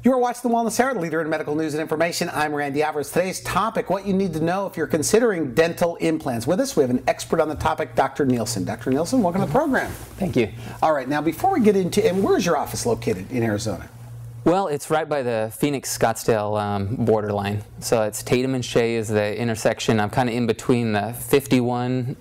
You are watching The Wellness Hour, the leader in medical news and information. I'm Randy Alvarez. Today's topic, what you need to know if you're considering dental implants. With us, we have an expert on the topic, Dr. Nielson. Dr. Nielson, welcome to the program. Thank you. All right, now before we get into, and where's your office located in Arizona? Well, it's right by the Phoenix-Scottsdale borderline. So it's Tatum and Shea is the intersection. I'm kind of in between the 51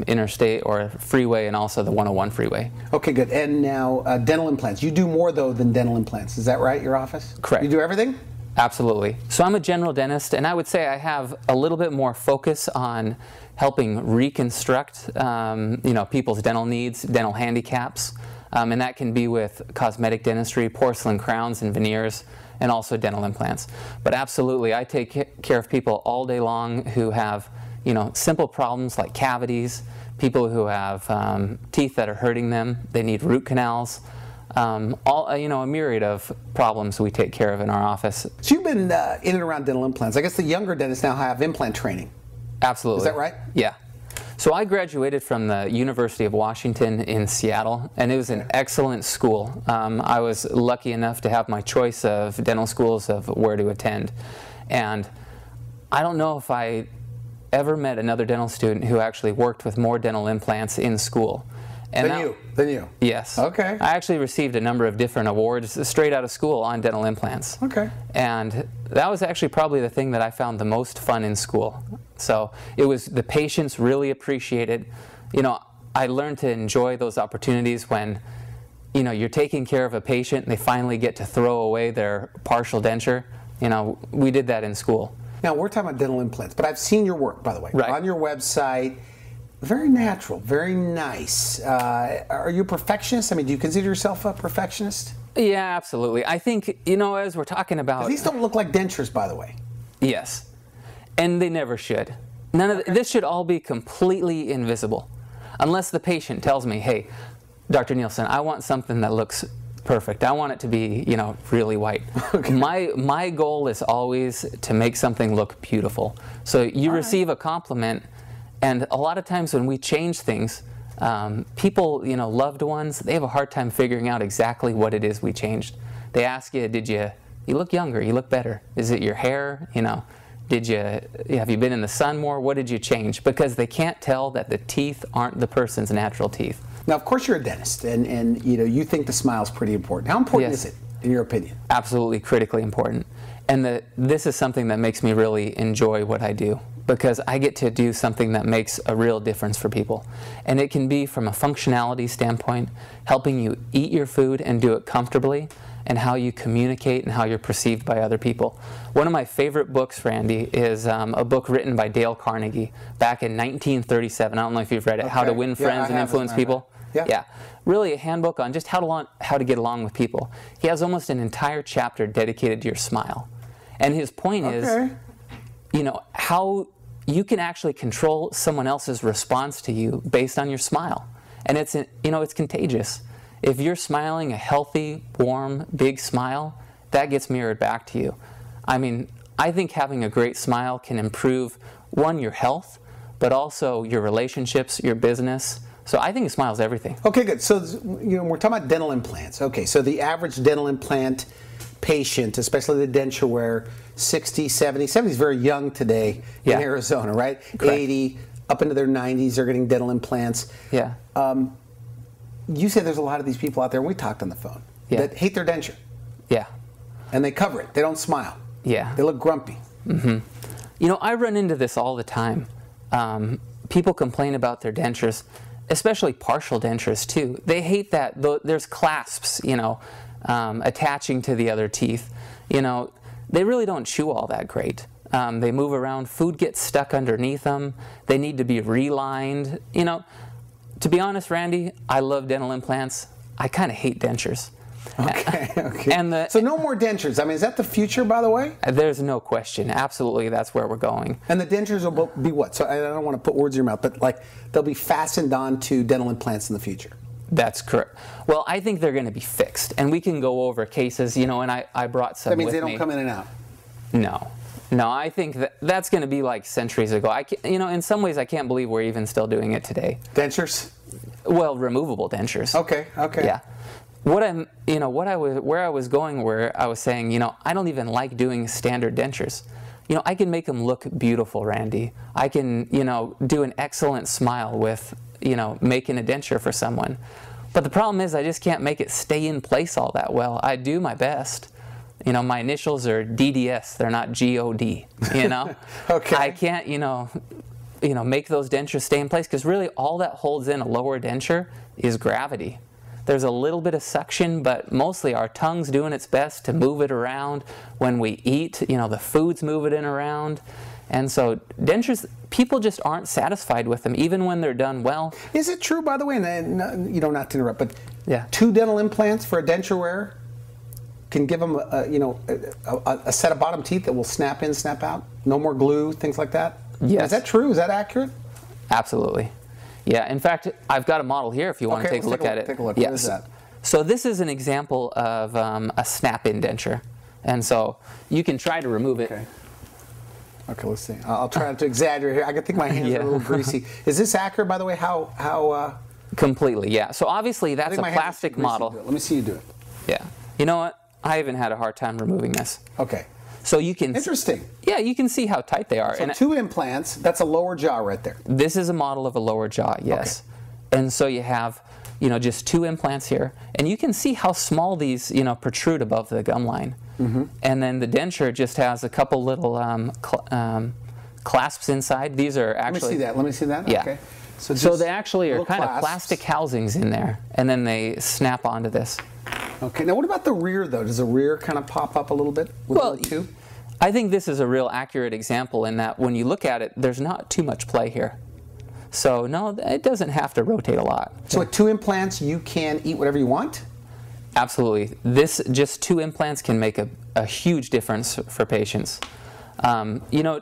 interstate or freeway and also the 101 freeway. Okay, good. And now dental implants. You do more, though, than dental implants. Is that right, your office? Correct. You do everything? Absolutely. So I'm a general dentist, and I would say I have a little bit more focus on helping reconstruct people's dental needs, dental handicaps. And that can be with cosmetic dentistry, porcelain crowns and veneers, and also dental implants. But absolutely, I take care of people all day long who have, simple problems like cavities, people who have teeth that are hurting them, they need root canals, a myriad of problems we take care of in our office. So you've been in and around dental implants. I guess the younger dentists now have implant training. Absolutely. Is that right? Yeah. So I graduated from the University of Washington in Seattle, and it was an excellent school. I was lucky enough to have my choice of dental schools of where to attend. And I don't know if I ever met another dental student who actually worked with more dental implants in school. And Than you? Yes. Okay. I actually received a number of different awards straight out of school on dental implants. Okay. And that was actually probably the thing that I found the most fun in school. So it was the patients really appreciated. I learned to enjoy those opportunities when, you're taking care of a patient and they finally get to throw away their partial denture. We did that in school. Now, we're talking about dental implants, but I've seen your work, by the way, right on your website. Very natural, very nice. Are you a perfectionist? I mean, do you consider yourself a perfectionist? Yeah, absolutely. I think, as we're talking about... These don't look like dentures, by the way. Yes. And they never should. This should all be completely invisible. Unless the patient tells me, hey, Dr. Nielson, I want something that looks perfect. I want it to be, really white. Okay. My goal is always to make something look beautiful. So you receive a compliment. And a lot of times when we change things, people, loved ones, they have a hard time figuring out exactly what it is we changed. They ask you, you look younger, you look better. Is it your hair? Have you been in the sun more? What did you change? Because they can't tell that the teeth aren't the person's natural teeth. Now, of course, you're a dentist, and you think the smile is pretty important. How important is it, in your opinion? Absolutely critically important. And this is something that makes me really enjoy what I do, because I get to do something that makes a real difference for people. And it can be from a functionality standpoint, helping you eat your food and do it comfortably, and how you communicate and how you're perceived by other people. One of my favorite books, Randy, is a book written by Dale Carnegie back in 1937. I don't know if you've read it, How to Win Friends and Influence People. Yeah. Really a handbook on just how to get along with people. He has almost an entire chapter dedicated to your smile. And his point is, how you can actually control someone else's response to you based on your smile. And it's contagious. If you're smiling a healthy, warm, big smile, that gets mirrored back to you. I mean, I think having a great smile can improve, one, your health, but also your relationships, your business. So I think a smile is everything. Okay, good. So, we're talking about dental implants. Okay, so the average dental implant patient, especially the denture wear, 60, 70 is very young today in Arizona, right? Correct. 80, up into their 90s, they're getting dental implants. Yeah. You say there's a lot of these people out there, and we talked on the phone, that hate their denture. Yeah. And they cover it. They don't smile. Yeah. They look grumpy. Mm-hmm. I run into this all the time. People complain about their dentures, especially partial dentures too. They hate that there's clasps, attaching to the other teeth. They really don't chew all that great. They move around. Food gets stuck underneath them. They need to be relined. To be honest, Randy, I love dental implants. I kind of hate dentures. Okay. So no more dentures. I mean, is that the future, by the way? There's no question. Absolutely, that's where we're going. And the dentures will be what? So I don't want to put words in your mouth, but they'll be fastened onto dental implants in the future. That's correct. Well, I think they're going to be fixed, and we can go over cases, and I brought some with me. That means they don't come in and out? No, I think that's going to be like centuries ago. In some ways, I can't believe we're even still doing it today. Dentures? Well, removable dentures. Okay. Yeah. where I was going, where I was saying, you know, I don't even like doing standard dentures. You know, I can make them look beautiful, Randy. I can, you know, do an excellent smile with, you know, making a denture for someone. But the problem is I just can't make it stay in place all that well. I do my best. You know, my initials are DDS. They're not GOD, you know? Okay. I can't, you know, make those dentures stay in place, because really all that holds in a lower denture is gravity. There's a little bit of suction, but mostly our tongue's doing its best to move it around. When we eat, you know, the food's moving it around. And so dentures, people just aren't satisfied with them, even when they're done well. Is it true, by the way, and you know, not to interrupt, but yeah, 2 dental implants for a denture wearer can give them, a set of bottom teeth that will snap in, snap out? No more glue, things like that? Yes. Is that true? Is that accurate? Absolutely. Yeah, in fact, I've got a model here if you want to take a look at it. Take a look. Yeah. What is that? So this is an example of a snap-in denture. And so you can try to remove it. Okay. Okay, let's see. I'll try not to exaggerate here. I can think my hands are a little greasy. Is this accurate, by the way? How? Completely, yeah. So obviously that's a plastic model. Let me see you do it. Yeah. You know what? I even had a hard time removing this. Okay. So you can. Interesting. Yeah, you can see how tight they are. So and 2 implants. That's a lower jaw right there. This is a model of a lower jaw, yes. Okay. And so you have, you know, just 2 implants here, and you can see how small these, you know, protrude above the gum line. Mm-hmm. And then the denture just has a couple little clasps inside. These are actually. Let me see that. Yeah. Okay. So they actually are kind of plastic housings in there, and then they snap onto this. Okay. Now, what about the rear, though? Does the rear kind of pop up a little bit with the 2? I think this is a real accurate example in that when you look at it, there's not too much play here. So no, it doesn't have to rotate a lot. So with 2 implants, you can eat whatever you want? Absolutely. Just 2 implants can make a huge difference for patients. You know,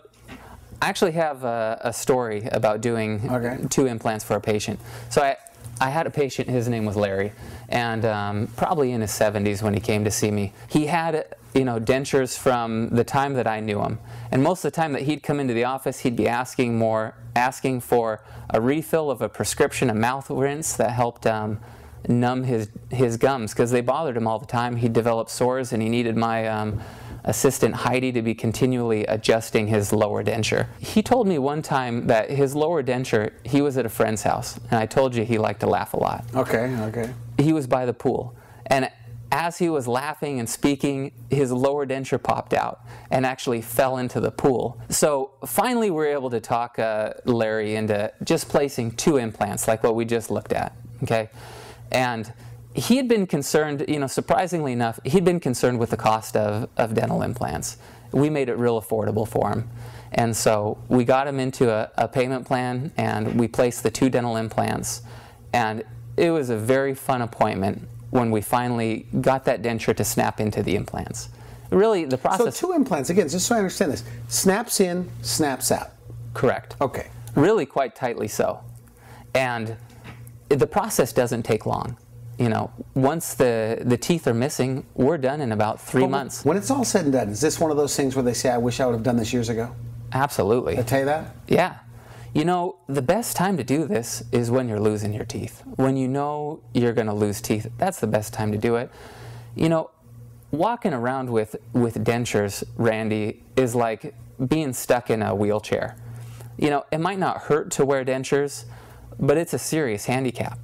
I actually have a story about doing 2 implants for a patient. So I had a patient, his name was Larry, and probably in his 70s when he came to see me. He had, you know, dentures from the time that I knew him. And most of the time that he'd come into the office, he'd be asking for a refill of a prescription, a mouth rinse that helped numb his gums, because they bothered him all the time. He developed sores, and he needed my assistant Heidi to be continually adjusting his lower denture. He told me one time that his lower denture, he was at a friend's house, and I told you he liked to laugh a lot. Okay, okay. He was by the pool, and as he was laughing and speaking, his lower denture popped out and actually fell into the pool. So finally we were able to talk Larry into just placing 2 implants like what we just looked at, okay? And he had been concerned, you know, surprisingly enough, he'd been concerned with the cost of dental implants. We made it real affordable for him. And so we got him into a payment plan, and we placed the 2 dental implants. And it was a very fun appointment when we finally got that denture to snap into the implants. Really, the process... So 2 implants, again, just so I understand this, snaps in, snaps out. Correct. Okay. Really quite tightly so. And the process doesn't take long. You know, once the teeth are missing, we're done in about 3 months. When it's all said and done, is this one of those things where they say, I wish I would have done this years ago? Absolutely. Did I tell you that? Yeah. You know, the best time to do this is when you're losing your teeth. When you know you're going to lose teeth, that's the best time to do it. You know, walking around with dentures, Randy, is like being stuck in a wheelchair. You know, it might not hurt to wear dentures, but it's a serious handicap.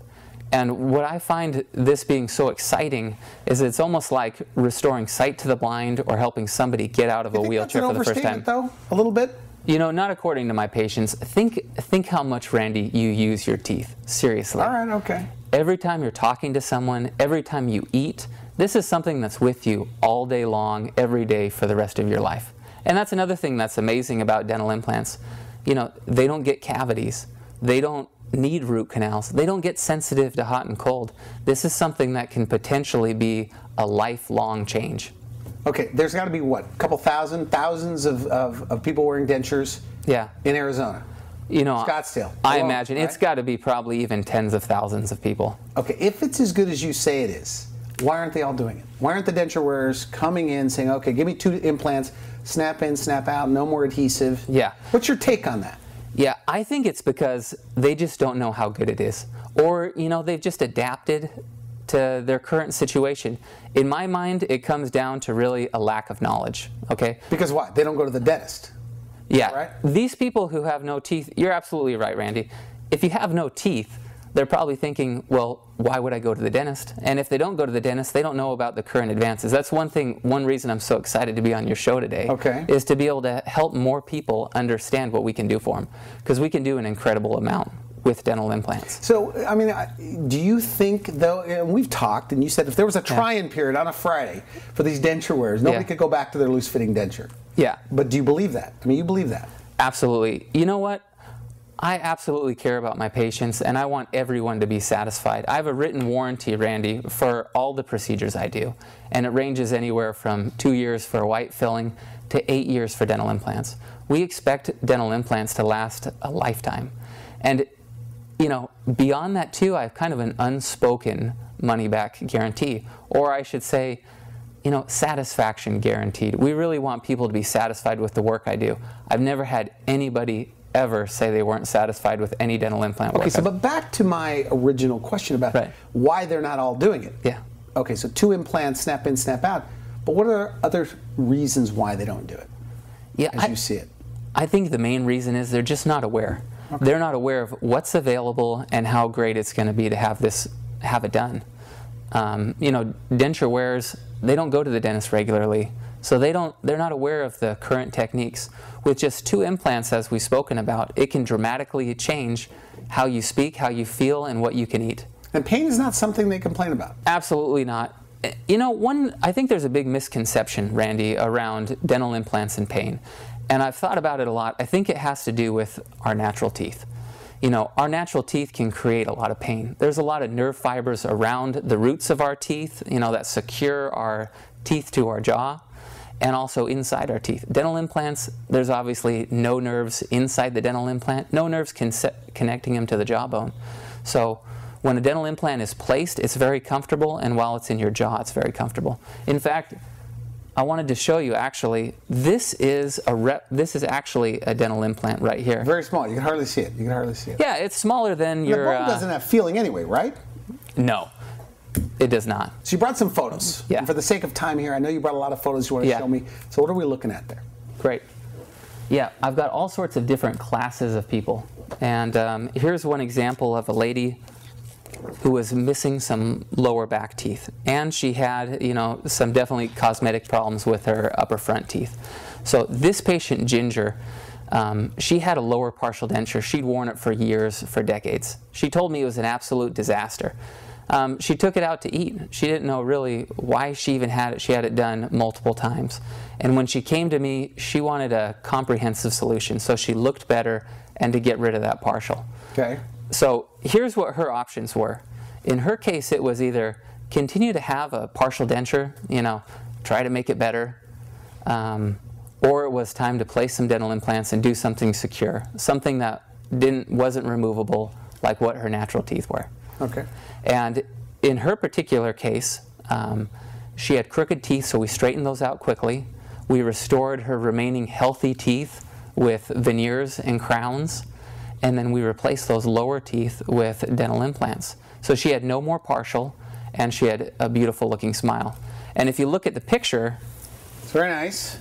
And what I find this being so exciting is it's almost like restoring sight to the blind or helping somebody get out of a wheelchair for the first time. Though, a little bit? You know, not according to my patients. Think how much, Randy, you use your teeth. Seriously. All right, okay. Every time you're talking to someone, every time you eat, this is something that's with you all day long, every day for the rest of your life. And that's another thing that's amazing about dental implants. You know, they don't get cavities. They don't need root canals. They don't get sensitive to hot and cold. This is something that can potentially be a lifelong change. Okay, there's got to be what, a couple thousands of people wearing dentures in Arizona? You know, Scottsdale. I imagine it's got to be probably even tens of thousands of people. Okay, if it's as good as you say it is, why aren't they all doing it? Why aren't the denture wearers coming in saying, okay, give me 2 implants, snap in, snap out, no more adhesive? Yeah. What's your take on that? Yeah, I think it's because they just don't know how good it is. Or, you know, they've just adapted to their current situation. In my mind, it comes down to really a lack of knowledge, okay? Because why? They don't go to the dentist. Yeah, right? These people who have no teeth, you're absolutely right, Randy. If you have no teeth, they're probably thinking, well, why would I go to the dentist? And if they don't go to the dentist, they don't know about the current advances. That's one reason I'm so excited to be on your show today, is to be able to help more people understand what we can do for them. Because we can do an incredible amount with dental implants. So, I mean, do you think, though, and we've talked, and you said if there was a try-in period on a Friday for these denture wearers, nobody could go back to their loose-fitting denture. Yeah. But do you believe that? I mean, you believe that? Absolutely. You know what? I absolutely care about my patients, and I want everyone to be satisfied. I have a written warranty, Randy, for all the procedures I do, and it ranges anywhere from 2 years for a white filling to 8 years for dental implants. We expect dental implants to last a lifetime. And you know, beyond that too, I have kind of an unspoken money-back guarantee, or I should say, you know, satisfaction guaranteed. We really want people to be satisfied with the work I do. I've never had anybody ever say they weren't satisfied with any dental implant work. Okay, so but back to my original question about why they're not all doing it. Yeah. Okay, so 2 implants, snap in, snap out. But what are other reasons why they don't do it? Yeah, as you see it. I think the main reason is they're just not aware. Okay. They're not aware of what's available and how great it's going to be to have it done. You know, denture wearers, they don't go to the dentist regularly, so they're not aware of the current techniques. With just 2 implants, as we've spoken about, it can dramatically change how you speak, how you feel, and what you can eat. And pain is not something they complain about? Absolutely not. You know, I think there's a big misconception, Randy, around dental implants and pain. And I've thought about it a lot. I think it has to do with our natural teeth. You know, our natural teeth can create a lot of pain. There's a lot of nerve fibers around the roots of our teeth, you know, that secure our teeth to our jaw, and also inside our teeth. Dental implants, there's obviously no nerves inside the dental implant, no nerves connecting them to the jawbone. So when a dental implant is placed, it's very comfortable, and while it's in your jaw, it's very comfortable. In fact, I wanted to show you, actually, this is actually a dental implant right here. Very small. You can hardly see it. You can hardly see it. Yeah, it's smaller than your... The bone doesn't have feeling anyway, right? No, it does not. So you brought some photos. Yeah. And for the sake of time here, I know you brought a lot of photos you want to show me. So what are we looking at there? Great. Yeah, I've got all sorts of different classes of people. And here's one example of a lady who was missing some lower back teeth, and she had, you know, some definitely cosmetic problems with her upper front teeth. So this patient, Ginger, she had a lower partial denture. She'd worn it for years, for decades. She told me it was an absolute disaster. She took it out to eat. She didn't know really why she even had it. She had it done multiple times. And when she came to me, she wanted a comprehensive solution, so she looked better and to get rid of that partial. Okay. So here's what her options were. In her case, it was either continue to have a partial denture, you know, try to make it better, or it was time to place some dental implants and do something secure, something that wasn't removable like what her natural teeth were. Okay. And in her particular case, she had crooked teeth, so we straightened those out quickly. We restored her remaining healthy teeth with veneers and crowns, and then we replaced those lower teeth with dental implants. So she had no more partial, and she had a beautiful looking smile. And if you look at the picture, it's very nice.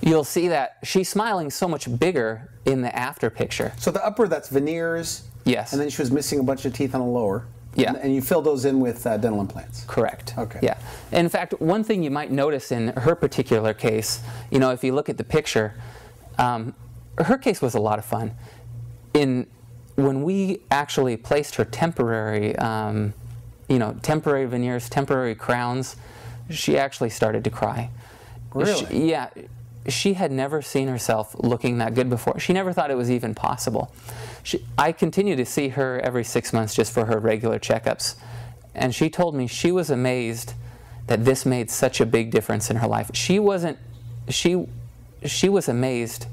You'll see that she's smiling so much bigger in the after picture. So the upper, that's veneers. Yes. And then she was missing a bunch of teeth on the lower. Yeah. And you filled those in with dental implants. Correct. Okay. Yeah. In fact, one thing you might notice in her particular case, you know, if you look at the picture, her case was a lot of fun. When we actually placed her temporary, you know, temporary veneers, temporary crowns, she actually started to cry. Really? Yeah. She had never seen herself looking that good before. She never thought it was even possible. I continue to see her every 6 months just for her regular checkups. And she told me she was amazed that this made such a big difference in her life. She was amazed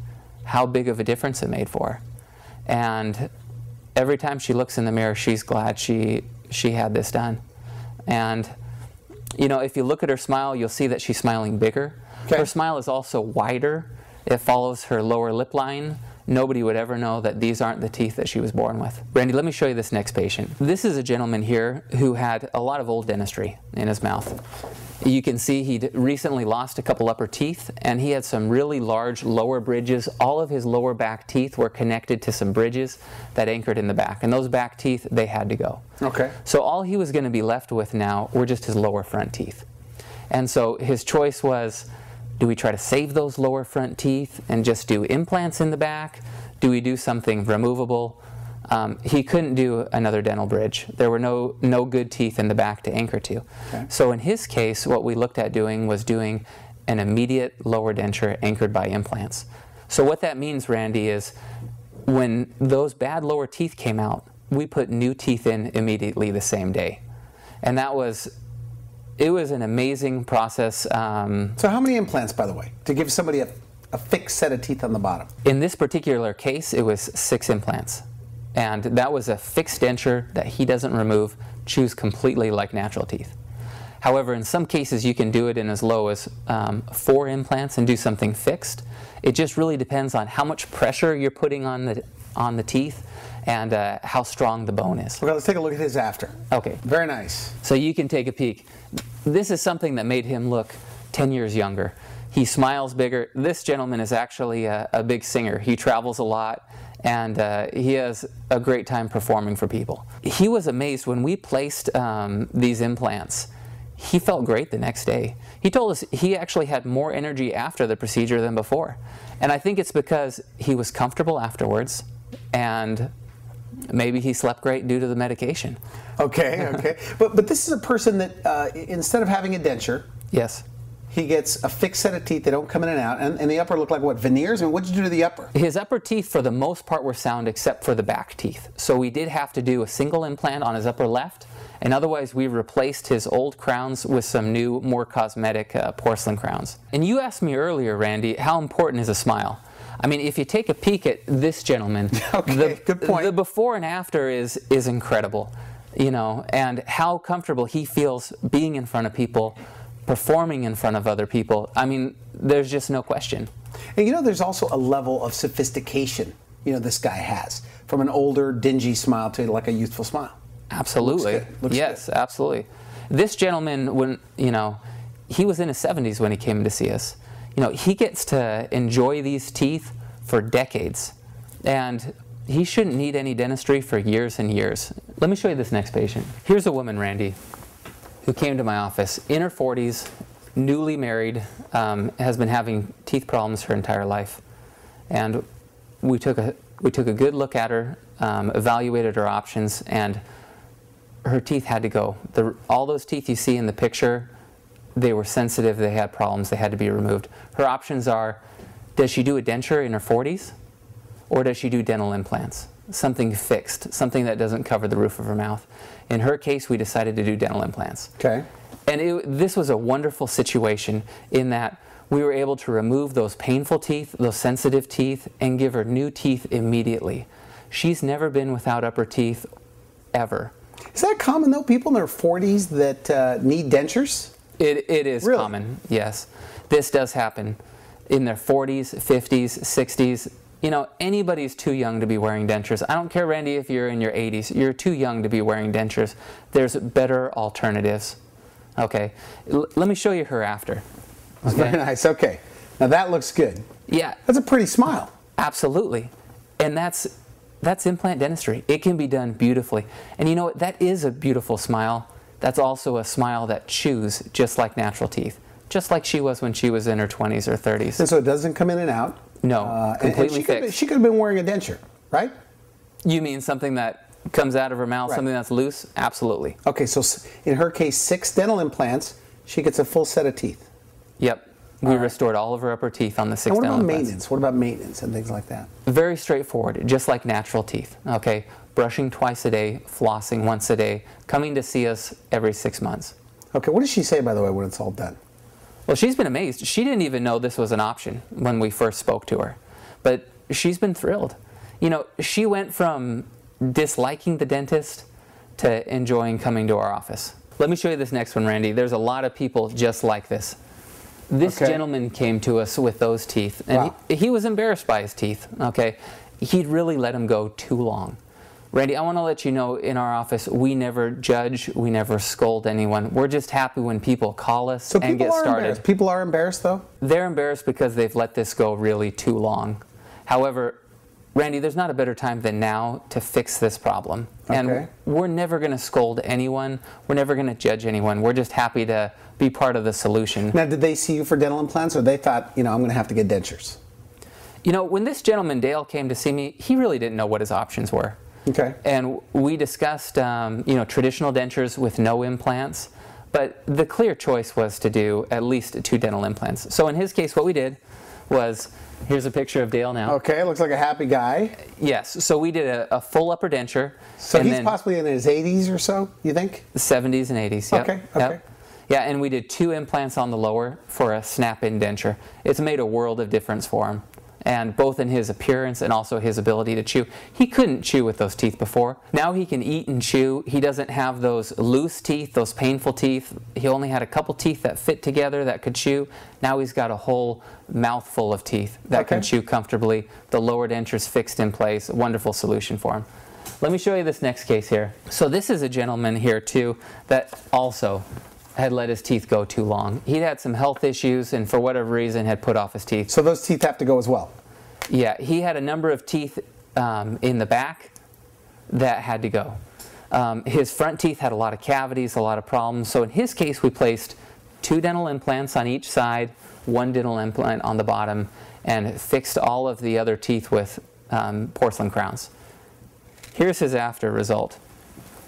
how big of a difference it made for her. And every time she looks in the mirror, she's glad she had this done. And, you know, if you look at her smile, you'll see that she's smiling bigger. Okay. Her smile is also wider. It follows her lower lip line nobody would ever know that these aren't the teeth that she was born with. Randy, let me show you this next patient. This is a gentleman here who had a lot of old dentistry in his mouth. You can see he'd recently lost a couple upper teeth, and he had some really large lower bridges. All of his lower back teeth were connected to some bridges that anchored in the back, and those back teeth, they had to go. Okay. So all he was going to be left with now were just his lower front teeth. And so his choice was, do we try to save those lower front teeth and just do implants in the back? Do we do something removable? He couldn't do another dental bridge. There were no good teeth in the back to anchor to. Okay. So in his case, what we looked at doing was doing an immediate lower denture anchored by implants. So what that means, Randy, is when those bad lower teeth came out, we put new teeth in immediately the same day. And it was an amazing process. So how many implants, by the way, to give somebody a fixed set of teeth on the bottom? In this particular case, it was 6 implants. And that was a fixed denture that he doesn't remove, chews completely like natural teeth. However, in some cases, you can do it in as low as 4 implants and do something fixed. It just really depends on how much pressure you're putting on the teeth and how strong the bone is. Okay, let's take a look at his after. Okay. Very nice. So you can take a peek. This is something that made him look 10 years younger. He smiles bigger. This gentleman is actually a big singer. He travels a lot, and he has a great time performing for people. He was amazed when we placed these implants. He felt great the next day. He told us he actually had more energy after the procedure than before. And I think it's because he was comfortable afterwards, and maybe he slept great due to the medication. Okay, okay. But this is a person that instead of having a denture, Yes. he gets a fixed set of teeth. They don't come in and out. And the upper look like what, veneers? I mean, what'd you do to the upper? His upper teeth, for the most part, were sound except for the back teeth. So we did have to do a single implant on his upper left, and otherwise we replaced his old crowns with some new, more cosmetic porcelain crowns. And you asked me earlier, Randy, how important is a smile? I mean, if you take a peek at this gentleman, okay, good point. The before and after is incredible, you know, and how comfortable he feels being in front of people, performing in front of other people. I mean, there's just no question. And you know, there's also a level of sophistication, you know, this guy has, from an older, dingy smile to like a youthful smile. Absolutely. Looks yes, good. absolutely. This gentleman, when, you know, he was in his 70s when he came to see us. You know, he gets to enjoy these teeth for decades, and he shouldn't need any dentistry for years and years. Let me show you this next patient. Here's a woman, Randy, who came to my office in her 40s, newly married, has been having teeth problems her entire life. And we took a good look at her, evaluated her options, and her teeth had to go. All those teeth you see in the picture, they were sensitive, they had problems, they had to be removed. Her options are, does she do a denture in her 40s, or does she do dental implants? Something fixed, something that doesn't cover the roof of her mouth. In her case, we decided to do dental implants. Okay. And this was a wonderful situation in that we were able to remove those painful teeth, those sensitive teeth, and give her new teeth immediately. She's never been without upper teeth, ever. Is that common, though, people in their 40s that need dentures? It is Really? common, yes. This does happen in their 40s, 50s, 60s. You know, anybody's too young to be wearing dentures. I don't care, Randy, if you're in your 80s. You're too young to be wearing dentures. There's better alternatives. Okay, let me show you her after. Okay? Very nice, okay. Now that looks good. Yeah. That's a pretty smile. Absolutely. And that's implant dentistry. It can be done beautifully. And you know what? That is a beautiful smile. That's also a smile that chews just like natural teeth, just like she was when she was in her 20s or 30s. And so it doesn't come in and out. No, completely fixed. She could have been wearing a denture, right? You mean something that comes out of her mouth, Right. something that's loose? Absolutely. Okay, so in her case, 6 dental implants, she gets a full set of teeth. Yep. We restored all of her upper teeth on the 6 And what dental about implants. maintenance? What about maintenance and things like that? Very straightforward, just like natural teeth. Okay, brushing twice a day, flossing once a day, coming to see us every 6 months. Okay, what does she say, by the way, when it's all done? Well, she's been amazed. She didn't even know this was an option when we first spoke to her. But she's been thrilled. You know, she went from disliking the dentist to enjoying coming to our office. Let me show you this next one, Randy. There's a lot of people just like this. This gentleman came to us with those teeth, and he was embarrassed by his teeth, okay? He'd really let them go too long. Randy, I want to let you know, in our office, we never judge, we never scold anyone. We're just happy when people call us and get started. People are embarrassed, though? They're embarrassed because they've let this go really too long. However, Randy, there's not a better time than now to fix this problem. And we're never going to scold anyone. We're never going to judge anyone. We're just happy to be part of the solution. Now, did they see you for dental implants, or they thought, you know, I'm going to have to get dentures? You know, when this gentleman, Dale, came to see me, he really didn't know what his options were. Okay. And we discussed, you know, traditional dentures with no implants. But the clear choice was to do at least 2 dental implants. So in his case, what we did was, here's a picture of Dale now. Okay, looks like a happy guy. Yes, so we did a full upper denture. So he's possibly in his 80s or so, you think? 70s and 80s, yep. Okay. Yep. Yeah, and we did 2 implants on the lower for a snap-in denture. It's made a world of difference for him. And both in his appearance and also his ability to chew. He couldn't chew with those teeth before. Now he can eat and chew. He doesn't have those loose teeth, those painful teeth. He only had a couple teeth that fit together that could chew. Now he's got a whole mouthful of teeth that can chew comfortably. The lower denture's fixed in place. A wonderful solution for him. Let me show you this next case here. So this is a gentleman here too that also had let his teeth go too long. He'd had some health issues and for whatever reason had put off his teeth. So those teeth have to go as well? Yeah, he had a number of teeth in the back that had to go. His front teeth had a lot of cavities, a lot of problems. So in his case, we placed 2 dental implants on each side, 1 dental implant on the bottom, and fixed all of the other teeth with porcelain crowns. Here's his after result.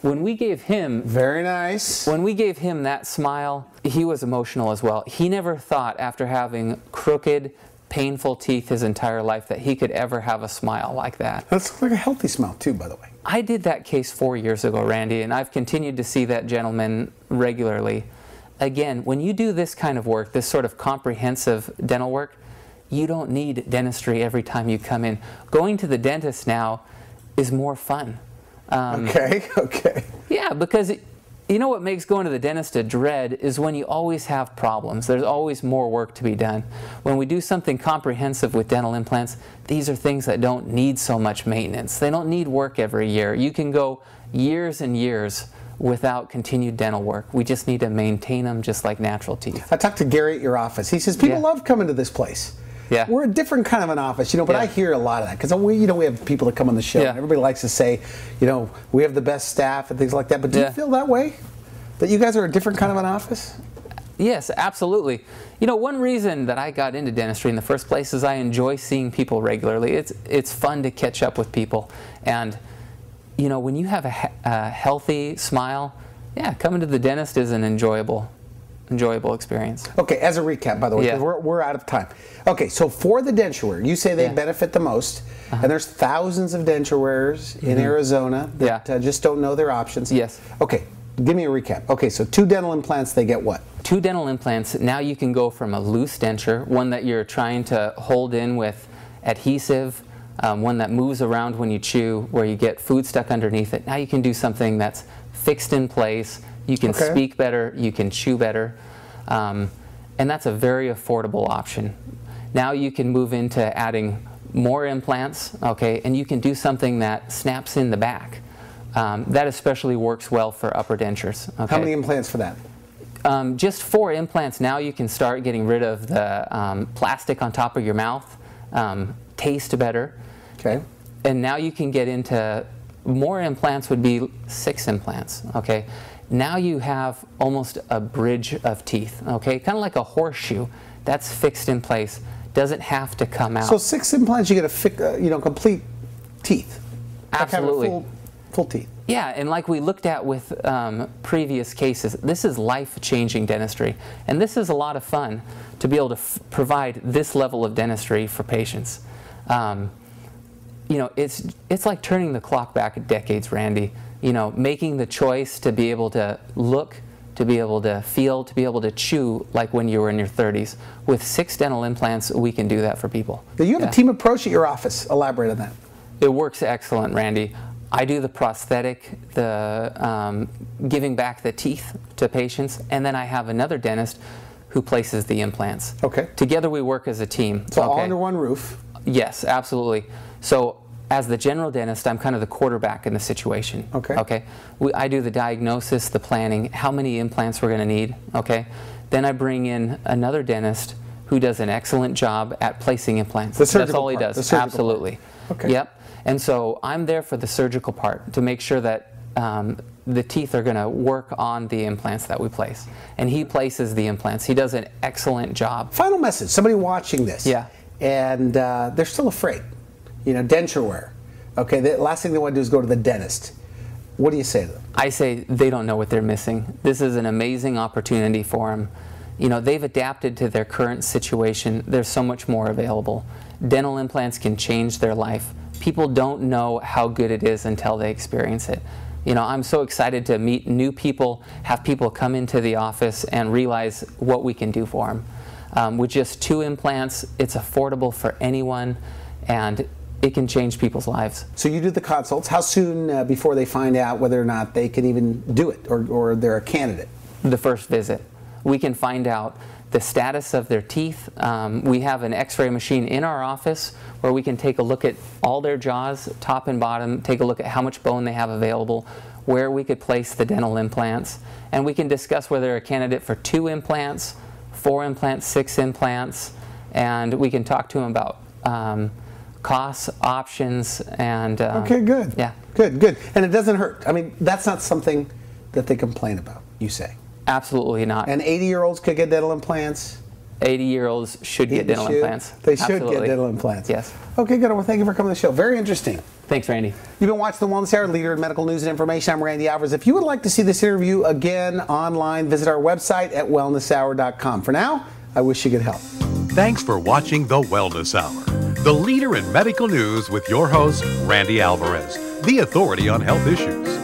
When we gave him... Very nice. When we gave him that smile, he was emotional as well. He never thought, after having crooked, painful teeth his entire life, that he could ever have a smile like that. That's like a healthy smile too, by the way. I did that case 4 years ago, Randy, and I've continued to see that gentleman regularly. Again, when you do this kind of work, this sort of comprehensive dental work, you don't need dentistry every time you come in. Going to the dentist now is more fun. Okay. Yeah, because you know what makes going to the dentist a dread is when you always have problems. There's always more work to be done. When we do something comprehensive with dental implants, these are things that don't need so much maintenance. They don't need work every year. You can go years and years without continued dental work. We just need to maintain them just like natural teeth. I talked to Gary at your office. He says people love coming to this place. Yeah. We're a different kind of an office, you know, but I hear a lot of that because we have people that come on the show and everybody likes to say, you know, we have the best staff and things like that. But do you feel that way? That you guys are a different kind of an office? Yes, absolutely. You know, one reason that I got into dentistry in the first place is I enjoy seeing people regularly. It's fun to catch up with people. And, you know, when you have a healthy smile, coming to the dentist is an enjoyable experience. Okay, as a recap, by the way, because we're out of time. Okay, so for the denture wear, you say they benefit the most, and there's thousands of denture wearers in Arizona that just don't know their options. Yes. Okay, give me a recap. Okay, so 2 dental implants, they get what? 2 dental implants, now you can go from a loose denture, one that you're trying to hold in with adhesive, one that moves around when you chew, where you get food stuck underneath it. Now you can do something that's fixed in place. You can speak better, you can chew better, and that's a very affordable option. Now you can move into adding more implants, and you can do something that snaps in the back. That especially works well for upper dentures. How many implants for that? Just 4 implants. Now you can start getting rid of the plastic on top of your mouth, taste better. Okay. And now you can get into more implants would be 6 implants. Now you have almost a bridge of teeth, kind of like a horseshoe that's fixed in place, doesn't have to come out. So 6 implants, you get a complete teeth. Absolutely. Like full teeth. Yeah, and like we looked at with previous cases, this is life-changing dentistry, and this is a lot of fun to be able to provide this level of dentistry for patients. You know, it's like turning the clock back decades, Randy. You know, making the choice to be able to look, to be able to feel, to be able to chew like when you were in your 30s. With 6 dental implants, we can do that for people. Now you have a team approach at your office. Elaborate on that. It works excellent, Randy. I do the prosthetic, the giving back the teeth to patients, and then I have another dentist who places the implants. Okay. Together we work as a team. So all under one roof. Yes, absolutely. So as the general dentist, I'm kind of the quarterback in the situation. Okay. Okay. I do the diagnosis, the planning, how many implants we're going to need. Okay. Then I bring in another dentist who does an excellent job at placing implants. That's all he does. Absolutely. Okay. Yep. And so I'm there for the surgical part to make sure that the teeth are going to work on the implants that we place. And he places the implants. He does an excellent job. Final message, somebody watching this. Yeah. And they're still afraid. You know, denture wear. Okay, the last thing they want to do is go to the dentist. What do you say to them? I say they don't know what they're missing. This is an amazing opportunity for them. You know, they've adapted to their current situation. There's so much more available. Dental implants can change their life. People don't know how good it is until they experience it. You know, I'm so excited to meet new people, have people come into the office and realize what we can do for them. With just 2 implants, it's affordable for anyone, and it can change people's lives. So you do the consults. How soon before they find out whether or not they can even do it or they're a candidate? The first visit. We can find out the status of their teeth. We have an x-ray machine in our office where we can take a look at all their jaws, top and bottom, take a look at how much bone they have available, where we could place the dental implants, and we can discuss whether they're a candidate for 2 implants, 4 implants, 6 implants, and we can talk to them about costs, options, and okay, good. Yeah. Good. And it doesn't hurt. I mean, that's not something that they complain about, you say. Absolutely not. And 80-year-olds could get dental implants? 80-year-olds should get dental implants. They should get dental implants. Yes. Okay, good. Well, thank you for coming to the show. Very interesting. Thanks, Randy. You've been watching The Wellness Hour, leader in medical news and information. I'm Randy Alvarez. If you would like to see this interview again online, visit our website at wellnesshour.com. For now, I wish you good health. Thanks for watching The Wellness Hour, the leader in medical news with your host, Randy Alvarez, the authority on health issues.